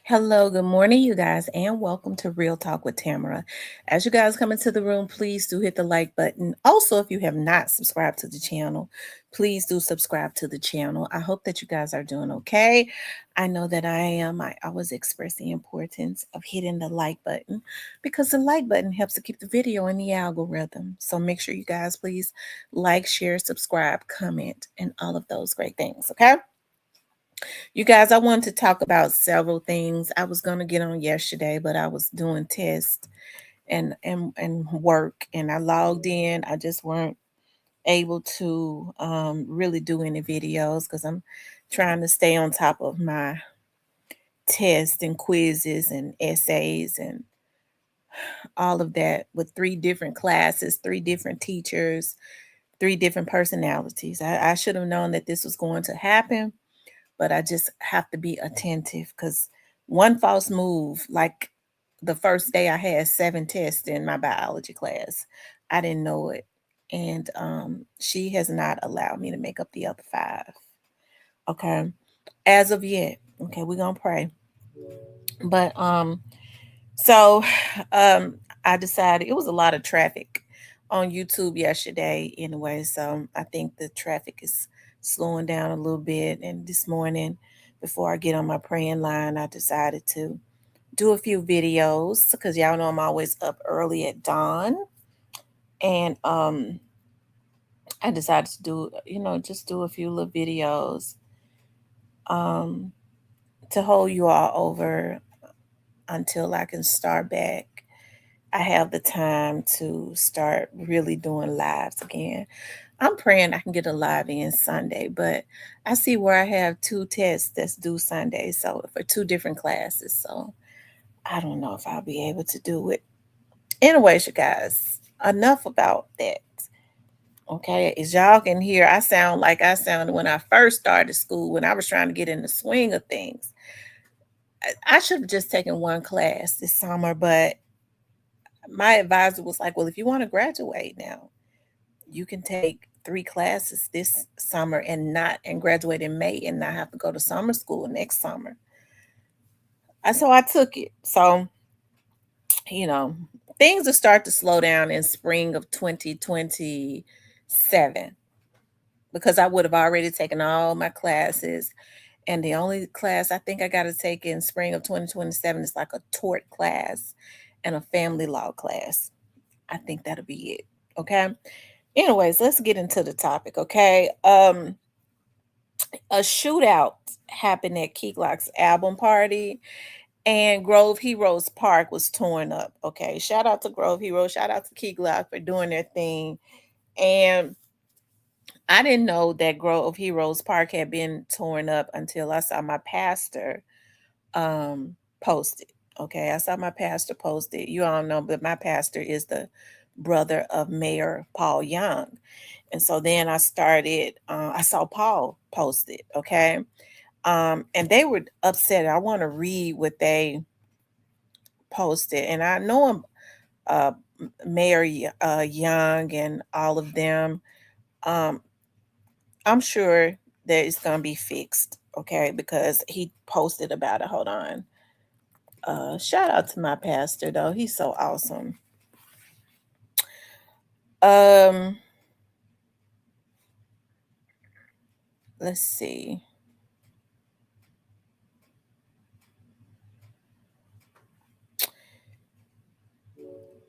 Hello, good morning, you guys, and welcome to Real Talk with Tamara. As you guys come into the room, please do hit the like button. Also, if you have not subscribed to the channel, please do subscribe to the channel. I hope that you guys are doing okay. I know that I am. I always express the importance of hitting the like button because the like button helps to keep the video in the algorithm. So make sure you guys please like, share, subscribe, comment, and all of those great things, okay? You guys, I wanted to talk about several things. I was gonna get on yesterday, but I was doing tests and work, and I logged in. I just weren't able to really do any videos because I'm trying to stay on top of my tests and quizzes and essays and all of that with three different classes, three different teachers, three different personalities. I should have known that this was going to happen, but I just have to be attentive because one false move, like the first day I had 7 tests in my biology class, I didn't know it. And she has not allowed me to make up the other 5. Okay. As of yet. Okay, we're gonna pray. But so I decided it was a lot of traffic on YouTube yesterday anyway. So I think the traffic is slowing down a little bit. And this morning, before I get on my praying line, I decided to do a few videos because y'all know I'm always up early at dawn. And I decided to do, just do a few little videos um, to hold you all over until I can start back. I have the time to start really doing lives again. I'm praying I can get a live in Sunday, but I see where I have 2 tests that's due Sunday, so for 2 different classes. So I don't know if I'll be able to do it. Anyways, you guys, enough about that. Okay, as y'all can hear, I sound like I sounded when I first started school, when I was trying to get in the swing of things. I should have just taken one class this summer, but my advisor was like, well, if you want to graduate now, you can take 3 classes this summer and graduate in May and not have to go to summer school next summer. So I took it. So, you know, things will start to slow down in spring of 2027 because I would have already taken all my classes. And the only class I think I got to take in spring of 2027 is like a tort class and a family law class. I think that'll be it. Okay. Anyways, let's get into the topic. Okay. A shootout happened at KEYGLOCK's album party, and Grove Heroes Park was torn up. Okay. Shout out to Grove Heroes. Shout out to KEYGLOCK for doing their thing. And I didn't know that Grove Heroes Park had been torn up until I saw my pastor post it. Okay, I saw my pastor post it. You all know, but my pastor is the brother of Mayor Paul Young. And so then I saw Paul post it. Okay. And they were upset. I want to read what they posted. And I know him, Mayor Young and all of them. Um, I'm sure that it's going to be fixed. Okay. Because he posted about it. Hold on. Shout out to my pastor though. He's so awesome. Um, let's see.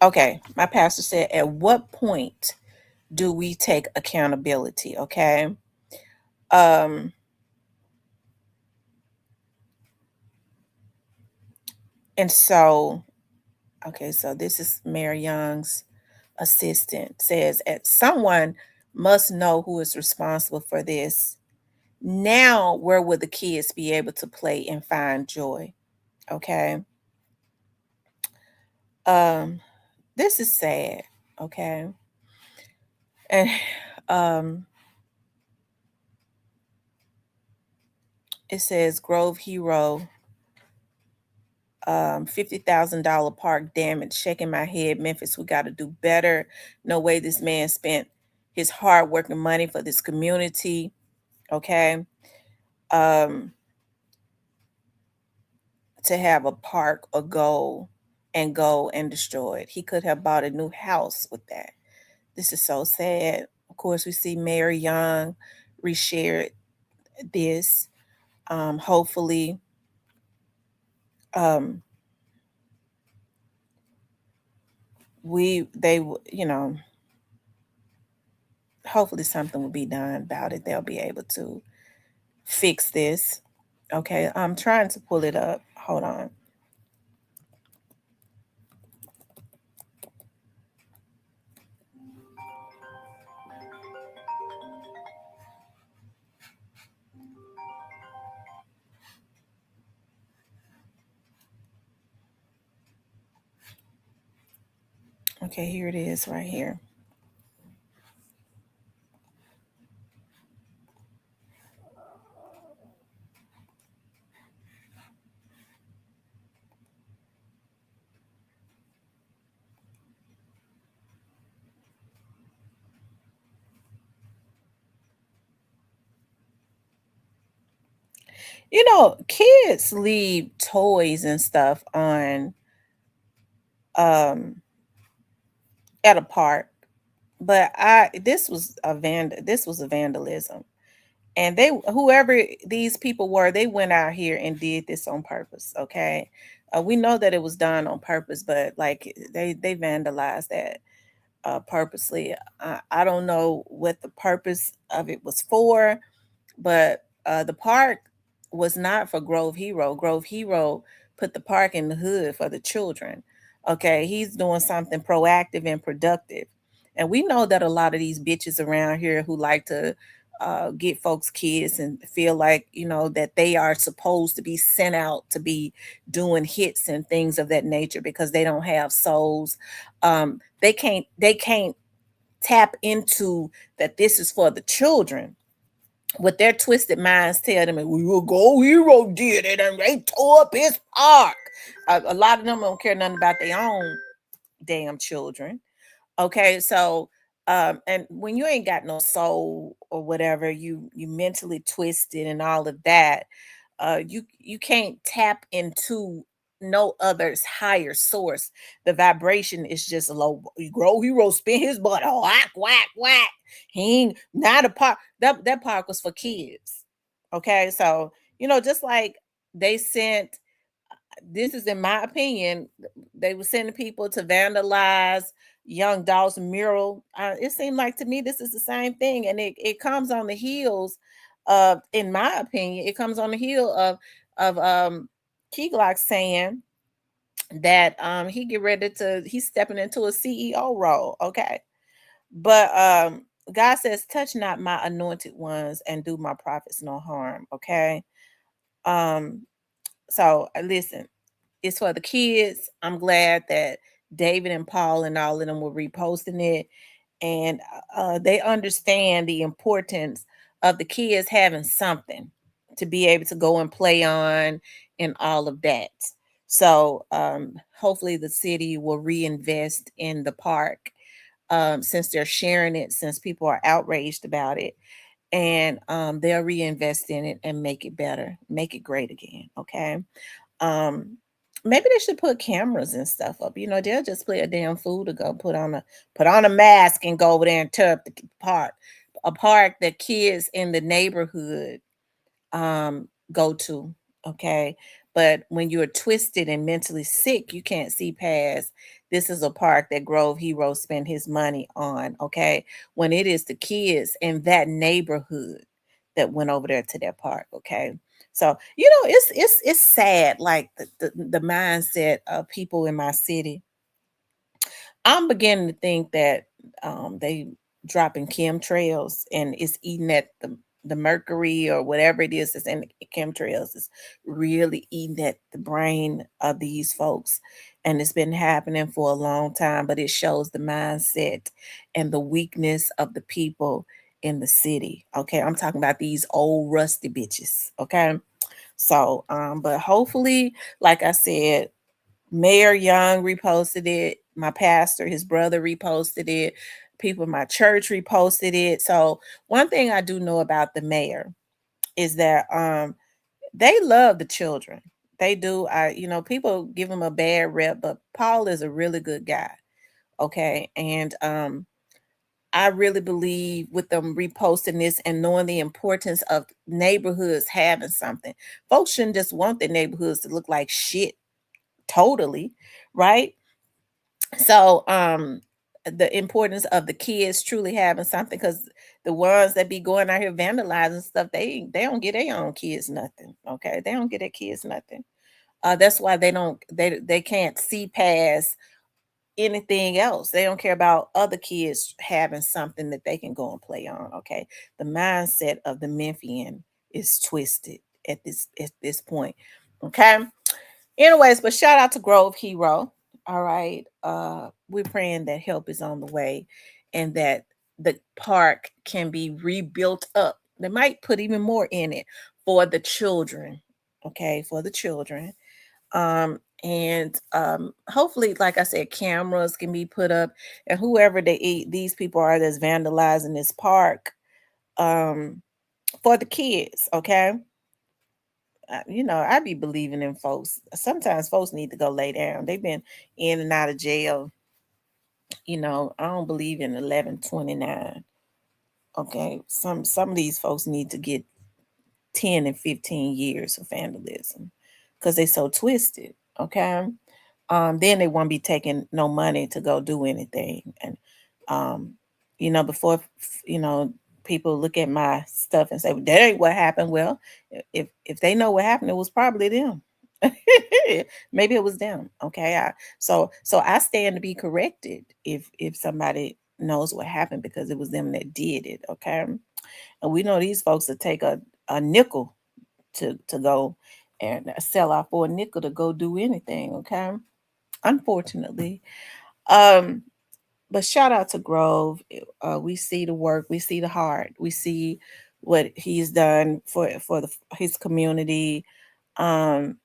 Okay, my pastor said, at what point do we take accountability? Okay. Um, and so, okay, so this is Mayor Young's assistant says, at someone must know who is responsible for this. Now, where will the kids be able to play and find joy? Okay. Um, this is sad. Okay. And um, it says Grove Hero, $50,000 park damage. Shaking my head. Memphis, we got to do better. No way this man spent his hard working money for this community. Okay. Um, to have a park or go and destroy it. He could have bought a new house with that. This is so sad. Of course, we see Mayor Young reshared this. Hopefully, um, you know, hopefully something will be done about it. They'll be able to fix this. Okay, I'm trying to pull it up. Hold on. Okay, here it is right here. Kids leave toys and stuff on um at a park, but I this was a vandalism. And they whoever these people were, they went out here and did this on purpose, okay? We know that it was done on purpose, but like they vandalized that purposely. I don't know what the purpose of it was for, but the park was not for Grove Hero. Grove Hero put the park in the hood for the children. Okay, he's doing something proactive and productive. And we know that a lot of these bitches around here who like to get folks kids and feel like, that they are supposed to be sent out to be doing hits and things of that nature because they don't have souls. They can't tap into that this is for the children. What their twisted minds tell them, and we will go hero did it and they tore up his park. A lot of them don't care nothing about their own damn children. Okay, so and when you ain't got no soul or whatever, you mentally twisted and all of that, you can't tap into no other's higher source. The vibration is just low. You grow hero spin his butt, whack, whack, whack. He ain't not a park. That park was for kids. Okay, so just like they sent, this is in my opinion, they were sending people to vandalize young Dawson mural. It seemed like to me this is the same thing, and it comes on the heels of, in my opinion, it comes on the heel of KEYGLOCK saying that he's stepping into a CEO role. Okay, but God says, "Touch not my anointed ones, and do my prophets no harm." Okay, um, so listen, it's for the kids. I'm glad that David and Paul and all of them were reposting it, and they understand the importance of the kids having something to be able to go and play on and all of that. So hopefully the city will reinvest in the park, since they're sharing it, since people are outraged about it, and they'll reinvest in it and make it better, make it great again. Okay. um, Maybe they should put cameras and stuff up. They'll just play a damn fool to go put on a mask and go over there and tear up the park, a park that kids in the neighborhood go to. Okay. But when you're twisted and mentally sick, you can't see past, this is a park that Grove Hero spent his money on. Okay. When it is the kids in that neighborhood that went over there to that park. Okay. So it's sad, like the mindset of people in my city. I'm beginning to think that they dropping chemtrails and it's eating at the mercury or whatever it is that's in the chemtrails is really eating at the brain of these folks. And it's been happening for a long time, but it shows the mindset and the weakness of the people in the city. Okay. I'm talking about these old rusty bitches. Okay. So, but hopefully, like I said, Mayor Young reposted it. My pastor, his brother reposted it. People in my church reposted it. So one thing I do know about the mayor is that they love the children. They do. People give him a bad rep, but Paul is a really good guy. Okay. And I really believe with them reposting this and knowing the importance of neighborhoods having something. Folks shouldn't just want their neighborhoods to look like shit totally, right? So the importance of the kids truly having something, because the ones that be going out here vandalizing stuff, they don't get their own kids nothing. Okay. They don't get their kids nothing. That's why they can't see past anything else. They don't care about other kids having something that they can go and play on. Okay. The mindset of the Memphian is twisted at this point. Okay. Anyways, but shout out to Grove Hero. All right. We're praying that help is on the way and that the park can be rebuilt up. They might put even more in it for the children. Okay, for the children. And hopefully, like I said, cameras can be put up, and whoever these people are that's vandalizing this park, um, for the kids. Okay. I be believing in folks. Sometimes folks need to go lay down. They've been in and out of jail. I don't believe in 1129. Okay, some of these folks need to get 10 and 15 years of vandalism because they so twisted. Okay. Then they won't be taking no money to go do anything. And um, before you know, people look at my stuff and say, well, that ain't what happened. Well, if they know what happened, it was probably them. Maybe it was them. Okay. So I stand to be corrected if somebody knows what happened because it was them that did it. Okay. And we know these folks that take a nickel to go and sell out for a nickel to go do anything. Okay. Unfortunately. Um, but shout out to Grove. We see the work, we see the heart, we see what he's done for his community. Um,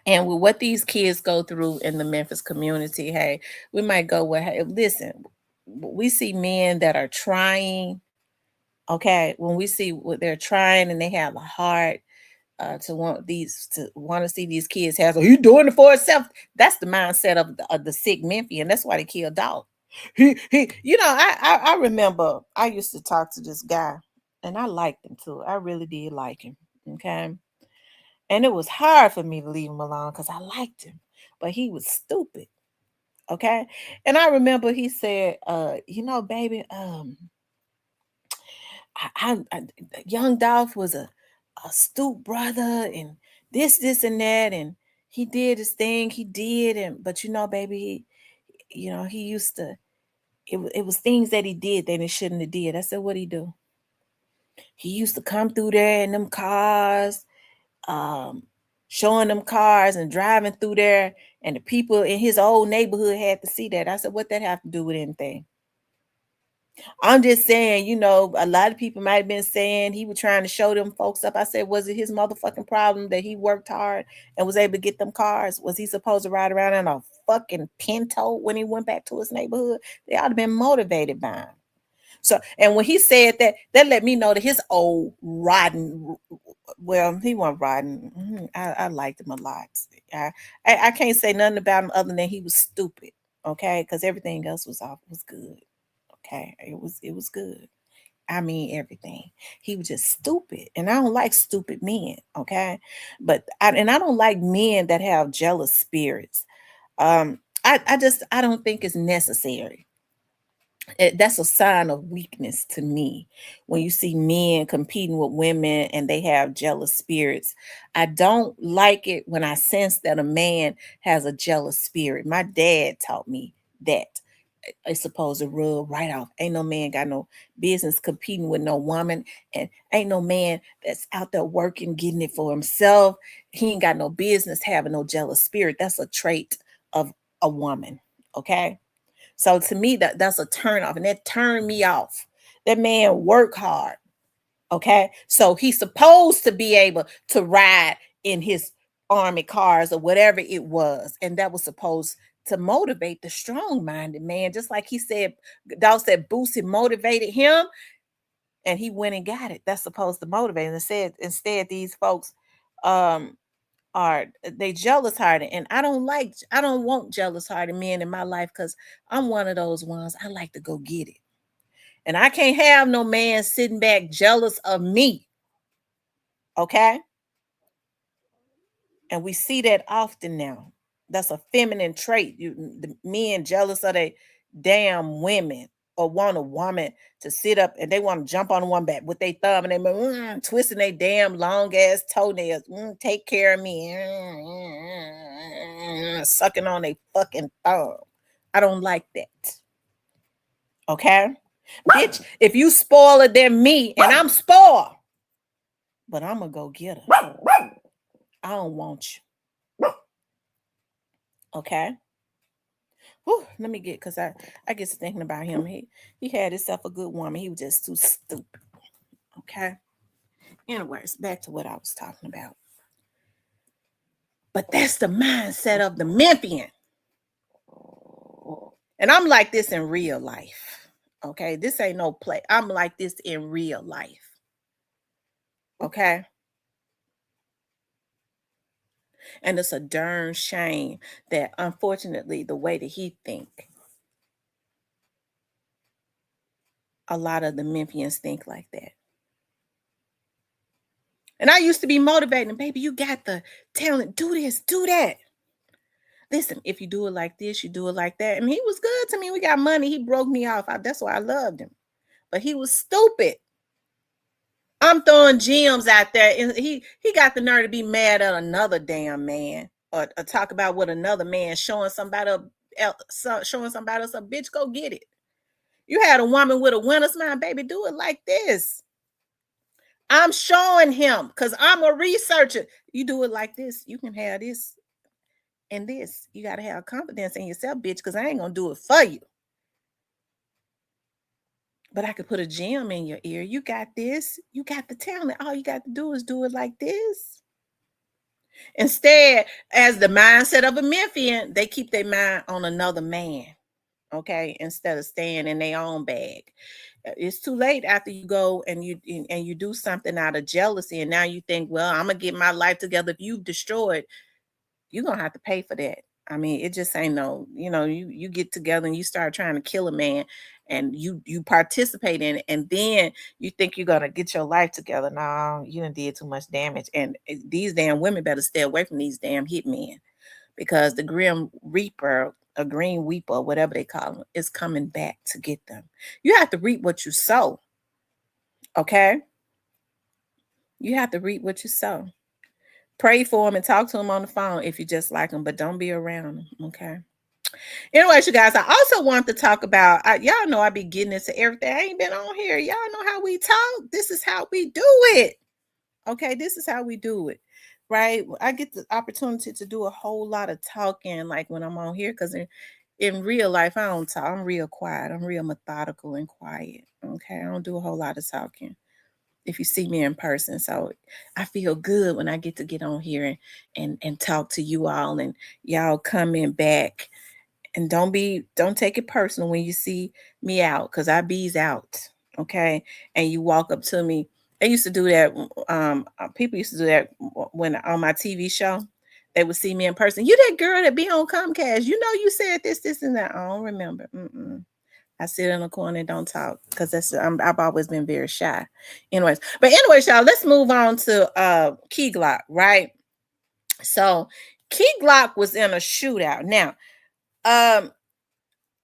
and with what these kids go through in the Memphis community, hey, we might go with, hey, listen, we see men that are trying. Okay, when we see what they're trying and they have a heart to want to see these kids have. So he doing it for himself. That's the mindset of the sick Memphian. That's why they killed dog. I remember I used to talk to this guy, and I liked him too. I really did like him. Okay, and it was hard for me to leave him alone because I liked him, but he was stupid. Okay, and I remember he said, baby, young Dolph was a astute brother and this and that, and he did his thing, he did, and but baby, he used to, it was things that he did that he shouldn't have did. I said, what he do? He used to come through there in them cars, um, showing them cars and driving through there, and the people in his old neighborhood had to see that. I said, what that have to do with anything? I'm just saying, a lot of people might have been saying he was trying to show them folks up. I said, was it his motherfucking problem that he worked hard and was able to get them cars? Was he supposed to ride around in a fucking Pinto when he went back to his neighborhood? They ought to have been motivated by him. So, and when he said that, that let me know that his old rotten, well, he wasn't rotten. I liked him a lot. I, I can't say nothing about him other than he was stupid. Okay, because everything else was good. Okay, it was good. I mean everything. He was just stupid, and I don't like stupid men. Okay, I don't like men that have jealous spirits. I don't think it's necessary. That's a sign of weakness to me when you see men competing with women and they have jealous spirits. I don't like it when I sense that a man has a jealous spirit. My dad taught me that it's supposed to rub right off. Ain't no man got no business competing with no woman, and ain't no man that's out there working, getting it for himself. He ain't got no business having no jealous spirit. That's a trait of a woman. Okay. So to me, that's a turn off, and that turned me off. That man work hard. Okay. So he's supposed to be able to ride in his army cars or whatever it was. And that was supposed to motivate the strong minded man. Just like he said, Dawg said Boosie motivated him and he went and got it. That's supposed to motivate. And instead these folks, um, are they jealous hearted, and I don't want jealous hearted men in my life because I'm one of those ones. I like to go get it, and I can't have no man sitting back jealous of me. Okay, and we see that often now. That's a feminine trait. The men jealous of they damn women, or want a woman to sit up and they want to jump on one back with their thumb and they twisting their damn long ass toenails. Take care of me, sucking on a fucking thumb. I don't like that. Okay, bitch. If you spoiler than me, and I'm spoiled, but I'm gonna go get her. I don't want you. Okay. Whew, let me get, because I get to thinking about him. He had himself a good woman. He was just too stupid. Okay. Anyways, back to what I was talking about. But that's the mindset of the Memphian. And I'm like this in real life. Okay. This ain't no play. I'm like this in real life. Okay. And it's a darn shame that unfortunately the way that he think, a lot of the Memphians think like that. And I used to be motivating, baby, you got the talent. Do this, do that. Listen, if you do it like this, you do it like that. And he was good to me. We got money. He broke me off. That's why I loved him. But he was stupid. I'm throwing gems out there, and he got the nerve to be mad at another damn man, or talk about what another man showing somebody else, a bitch. Go get it. You had a woman with a winner's mind, baby. Do it like this. I'm showing him because I'm a researcher. You do it like this, you can have this and this. You got to have confidence in yourself, bitch, because I ain't going to do it for you. But I could put a gem in your ear. You got this. You got the talent. All you got to do is do it like this. Instead, as the mindset of a Memphian, they keep their mind on another man. Okay, instead of staying in their own bag. It's too late after you go and you do something out of jealousy, and now you think, well, I'm gonna get my life together. If you've destroyed, you're gonna have to pay for that. I mean, it just ain't no, you get together and you start trying to kill a man, and you participate in it, and then you think you're gonna get your life together. No, you done did too much damage. And these damn women better stay away from these damn hitmen, because the Grim Reaper, a Green Weeper, whatever they call them, is coming back to get them. You have to reap what you sow. Okay? You have to reap what you sow. Pray for them and talk to them on the phone if you just like them, but don't be around them. Okay? Anyways, you guys, I also want to talk about, y'all know I be getting into everything. I ain't been on here. Y'all know how we talk. This is how we do it. Okay? This is how we do it. Right? I get the opportunity to do a whole lot of talking, like when I'm on here, because in real life, I don't talk. I'm real quiet. I'm real methodical and quiet. Okay. I don't do a whole lot of talking if you see me in person. So I feel good when I get to get on here and talk to you all, and y'all coming back. And don't take it personal when you see me out, because I bees out. Okay. And you walk up to me. They used to do that. People used to do that when on my TV show. They would see me in person. You that girl that be on Comcast. You know you said this, and that. I don't remember. I sit in a corner and don't talk, because I've always been very shy. Anyways, y'all, let's move on to KEYGLOCK, right? So KEYGLOCK was in a shootout. Now,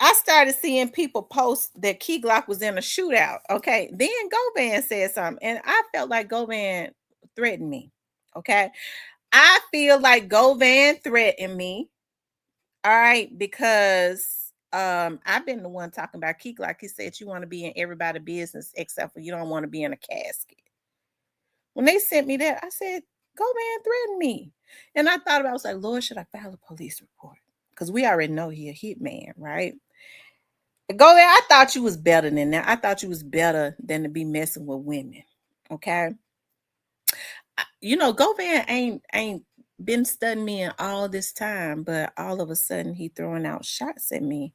I started seeing people post that KEYGLOCK was in a shootout. Okay. Then Govan said something, and I felt like Govan threatened me. Okay. I feel like Govan threatened me. All right. Because I've been the one talking about KEYGLOCK. He said you want to be in everybody's business except for you don't want to be in a casket. When they sent me that, I said, Govan threatened me. And I thought about it. I was like, Lord, should I file a police report? Because we already know he a hitman, right? Go there. I thought you was better than that. I thought you was better than to be messing with women. Okay. Govan ain't been studying me in all this time, but all of a sudden he throwing out shots at me.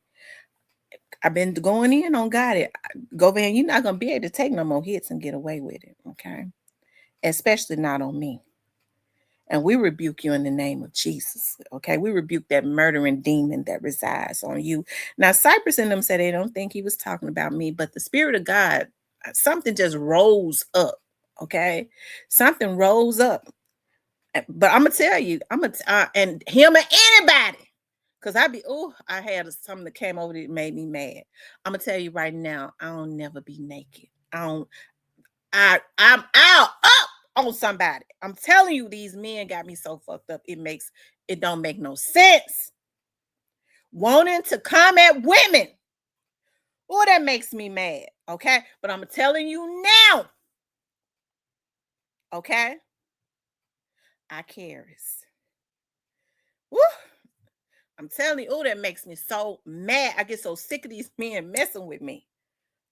I've been going in on got it. Govan, you're not gonna be able to take no more hits and get away with it. Okay. Especially not on me. And we rebuke you in the name of Jesus. Okay. We rebuke that murdering demon that resides on you. Now, Cypress and them said they don't think he was talking about me, but the Spirit of God, something just rose up. Okay. Something rose up. But I'm going to tell you, and him or anybody, because I had something that came over that made me mad. I'm going to tell you right now, I don't never be naked. I'm out up on somebody. I'm telling you, these men got me so fucked up. It don't make no sense. Wanting to come at women. Oh, that makes me mad. Okay. But I'm telling you now. Okay. I carries. Woo. I'm telling you, oh, that makes me so mad. I get so sick of these men messing with me.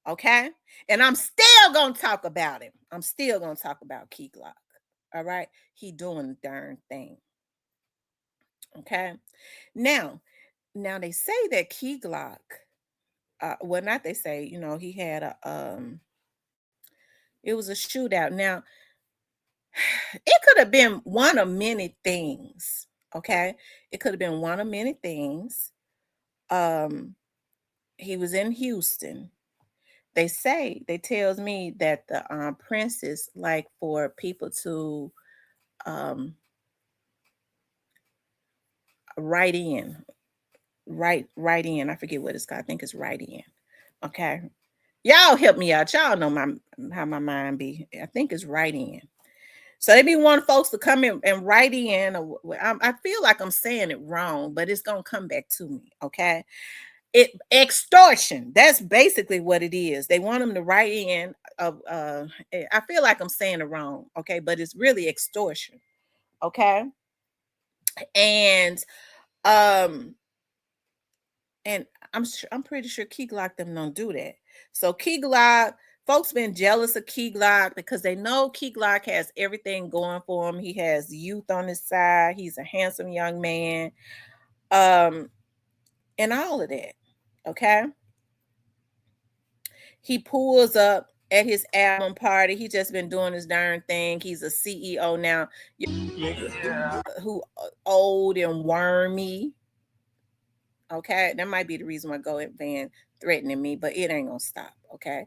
Okay. And I'm still gonna talk about him. I'm still gonna talk about KEYGLOCK. All right. He doing the darn thing. Okay. Now they say that KEYGLOCK, well, not they say, he had it was a shootout. Now, it could have been one of many things. Okay. It could have been one of many things. He was in Houston. They tells me that the princess like for people to write in, write in. I forget what it's called. I think it's write in. Okay. Y'all help me out. Y'all know how my mind be. I think it's write in. So they be wanting folks to come in and write in. I feel like I'm saying it wrong, but it's gonna come back to me. Okay. Extortion. That's basically what it is. They want them to write in. I feel like I'm saying it wrong. Okay, but it's really extortion. Okay. And um and I'm pretty sure KEYGLOCK them don't do that. So KEYGLOCK, folks been jealous of KEYGLOCK because they know KEYGLOCK has everything going for him. He has youth on his side. He's a handsome young man, and all of that. Okay, he pulls up at his album party. He just been doing his darn thing. He's a CEO now. Yeah. Who old and wormy. Okay, that might be the reason why Go Van threatening me, but it ain't gonna stop. Okay,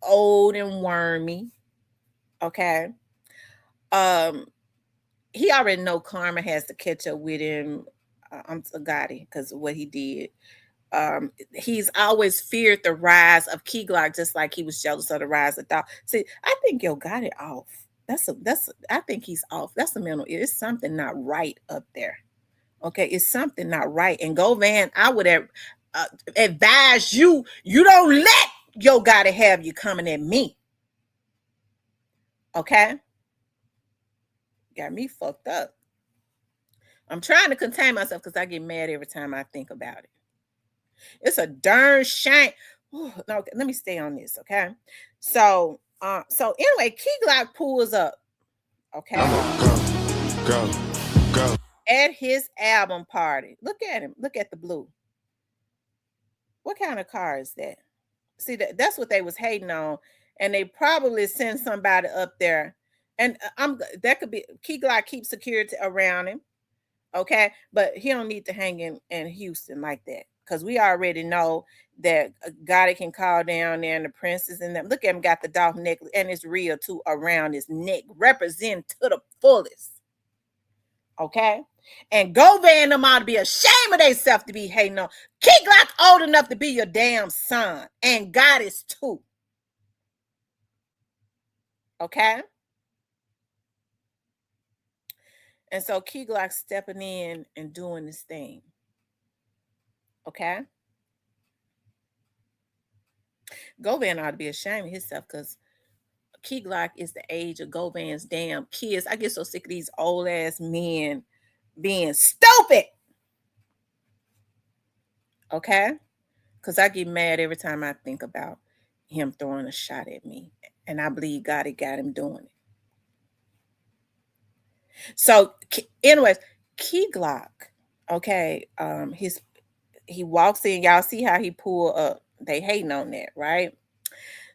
old and wormy. Okay, he already know karma has to catch up with him. I'm Gotti because of what he did. He's always feared the rise of KEYGLOCK, just like he was jealous of the rise of Thought. See, I think Yo got it off. I think he's off. That's a mental. It's something not right up there. Okay, it's something not right. And Go Van, I would advise you don't let Yo Gotti have you coming at me. Okay, got me fucked up. I'm trying to contain myself because I get mad every time I think about it. It's a darn shame. Ooh, no, let me stay on this, okay? So anyway, KEYGLOCK pulls up, okay, go at his album party. Look at him. Look at the blue. What kind of car is that? See, that's what they was hating on, and they probably send somebody up there, and that could be KEYGLOCK keeps security around him, okay, but he don't need to hang in Houston like that because we already know that Gotti can call down there and the princess and them. Look at him, got the dog necklace and it's real too around his neck, represent to the fullest, okay. And Go Van them ought to be ashamed of themselves to be hating on. KEYGLOCK old enough to be your damn son, and God is too. Okay. And so KEYGLOCK stepping in and doing this thing. Okay. Go Van ought to be ashamed of himself because KEYGLOCK is the age of Go Van's damn kids. I get so sick of these old ass men being stupid. Okay. Because I get mad every time I think about him throwing a shot at me. And I believe God had got him doing it. So, anyways, KEYGLOCK, okay, he walks in. Y'all see how he pull up. They hating on that, right?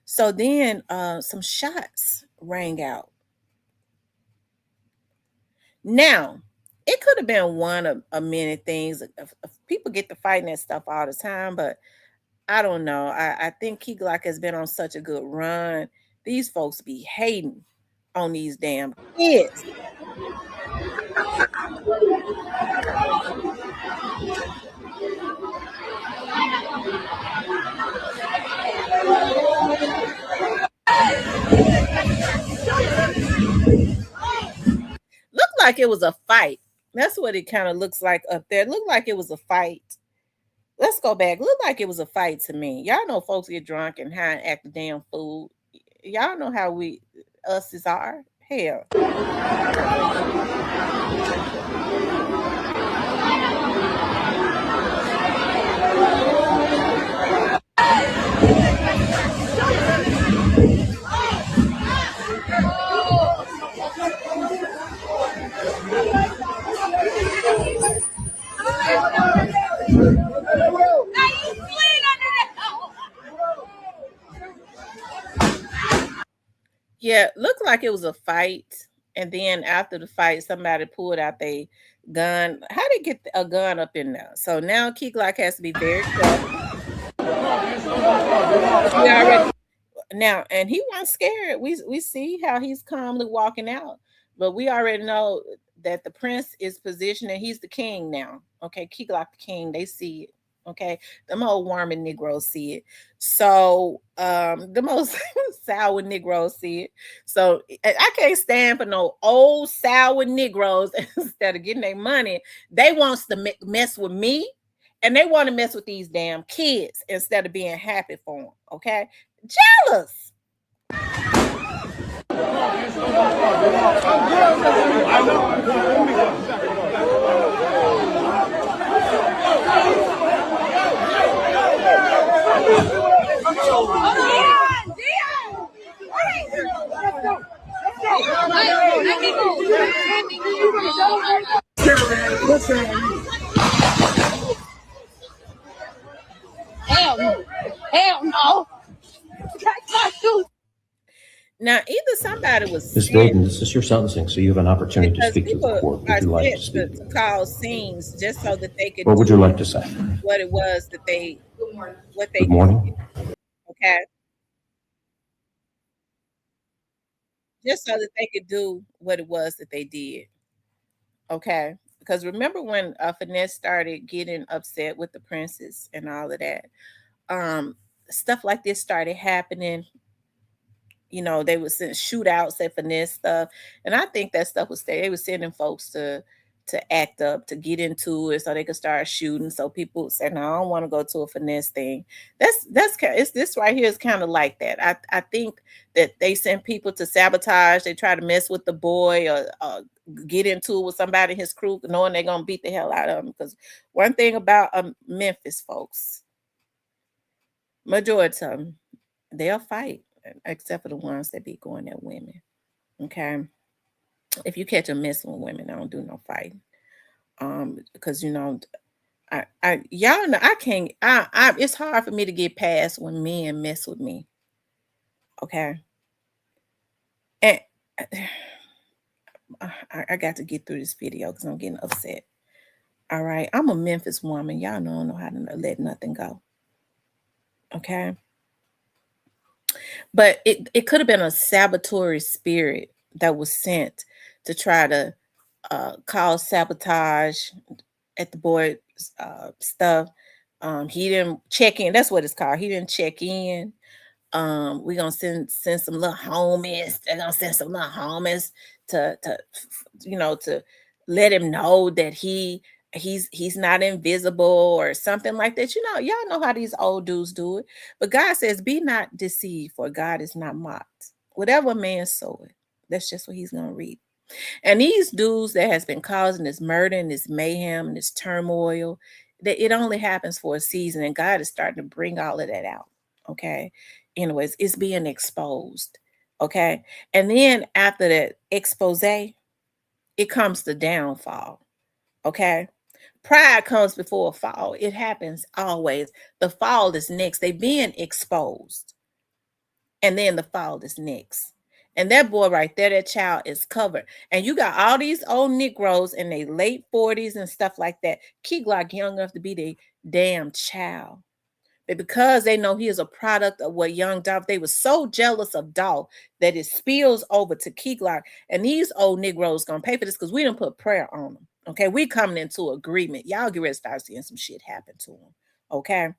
So then some shots rang out. Now, it could have been one of many things. People get to fighting that stuff all the time, but I don't know. I think KEYGLOCK has been on such a good run. These folks be hating on these damn kids. Looked like it was a fight. That's what it kind of looks like up there. It looked like it was a fight. Let's go back. Looked like it was a fight to me. Y'all know folks get drunk and high and act a damn fool. Y'all know how we us is are. Hell. Yeah, looked like it was a fight. And then after the fight, somebody pulled out their gun. How they get a gun up in there? So now KEYGLOCK has to be very careful. We already now, and he wasn't scared. We see how he's calmly walking out, but we already know that the prince is positioned and he's the king now. Okay, KEYGLOCK the king. They see it. Okay, them old warming Negroes see it. So the most sour Negroes see it. So I can't stand for no old sour Negroes. Instead of getting their money, they wants to mess with me, and they want to mess with these damn kids instead of being happy for them. Okay, jealous. Hell no. Hell no. Now, either somebody was Ms. Gordon, this is your sentencing, so you have an opportunity to speak to the court. Would you like to speak? To cause scenes just so that they could. What would you like to say? What it was that they. What they. Good morning. Okay. Just so that they could do what it was that they did. Okay. Because remember when Finesse started getting upset with the princess and all of that, stuff like this started happening. You know, they would send shootouts at Finesse stuff, and I think that stuff was they were sending folks to act up, to get into it, so they could start shooting. So people would say, "No, I don't want to go to a Finesse thing." It's this right here is kind of like that. I think that they send people to sabotage. They try to mess with the boy or get into it with somebody in his crew, knowing they're gonna beat the hell out of him. Because one thing about Memphis folks, majority of them, they'll fight, except for the ones that be going at women. Okay. If you catch them messing with women, I don't do no fighting. Because you know, I y'all know I can't it's hard for me to get past when men mess with me. Okay. And I got to get through this video because I'm getting upset. All right. I'm a Memphis woman. Y'all know I don't know how to let nothing go. Okay. But it could have been a saboteur spirit that was sent to try to cause sabotage at the boy's stuff. He didn't check in. That's what it's called. He didn't check in. We're gonna send some little homies. They're gonna send some little homies to to let him know that he's not invisible or something like that. You know, y'all know how these old dudes do it. But God says, "Be not deceived, for God is not mocked. Whatever man soweth, that's just what he's gonna reap." And these dudes that has been causing this murder and this mayhem and this turmoil, that it only happens for a season, and God is starting to bring all of that out. Okay. Anyways, it's being exposed. Okay. And then after that expose, it comes the downfall. Okay. Pride comes before a fall. It happens always. The fall is next. They being exposed. And then the fall is next. And that boy right there, that child is covered. And you got all these old Negroes in their late 40s and stuff like that. KEYGLOCK young enough to be their damn child. But because they know he is a product of what young Dolph, they were so jealous of Dolph that it spills over to KEYGLOCK. And these old Negroes gonna pay for this because we didn't put prayer on them. Okay, we coming into agreement. Y'all get ready to start seeing some shit happen to them. Okay.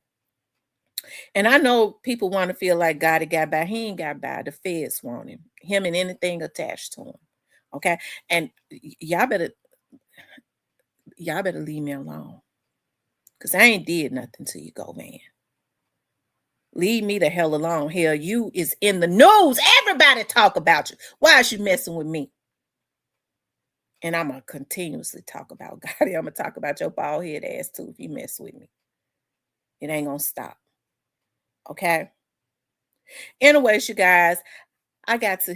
And I know people want to feel like God got by. He ain't got by. The feds want him and anything attached to him. Okay. And y'all better leave me alone. Because I ain't did nothing to you, go man. Leave me the hell alone. Hell, you is in the news. Everybody talk about you. Why is you messing with me? And I'm going to continuously talk about God. I'm going to talk about your bald head ass too if you mess with me. It ain't going to stop. Okay? Anyways, you guys, I got to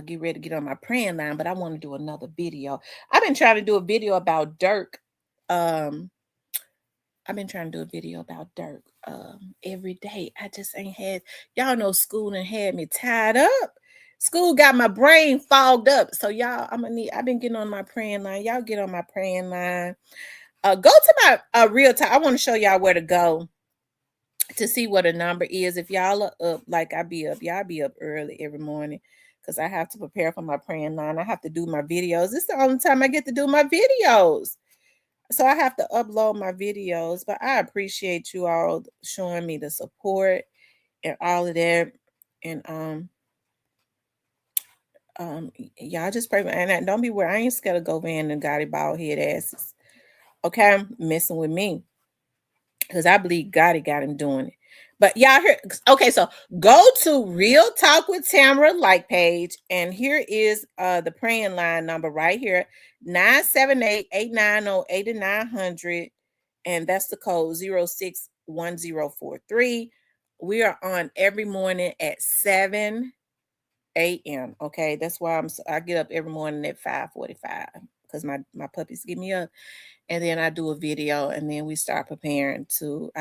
get ready to get on my praying line, but I want to do another video. I've been trying to do a video about Dirk. I've been trying to do a video about Dirk every day. I just ain't had, y'all know school done had me tied up. School got my brain fogged up. So y'all, I've been getting on my praying line. Y'all get on my praying line. Go to my real time. I want to show y'all where to go to see what a number is. If y'all are up, like I be up, y'all be up early every morning because I have to prepare for my praying line. I have to do my videos. This is the only time I get to do my videos. So I have to upload my videos, but I appreciate you all showing me the support and all of that. And y'all just pray. And don't be worried. I ain't scared to go in and got bald head asses. Okay, messing with me. Because I believe God got him doing it. But y'all here, okay, so go to Real Talk with Tamara like page, and here is the praying line number right here, 978-890-8900, and that's the code 061043. We are on every morning at 7 a.m. Okay, that's why I get up every morning at 5:45 because my puppies get me up, and then I do a video, and then I start preparing to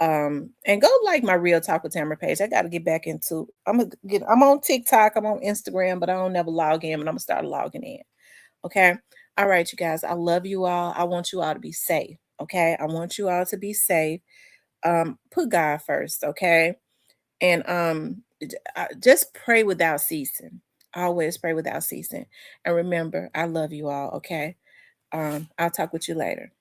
and go like my Real Talk with Tamara page. I got to get back into, I'm on TikTok, I'm on Instagram, but I don't never log in, and I'm gonna start logging in. Okay. All right, you guys, I love you all. I want you all to be safe. Okay. I want you all to be safe. Put God first. Okay. And just pray without ceasing. Always pray without ceasing. And remember, I love you all. Okay. I'll talk with you later.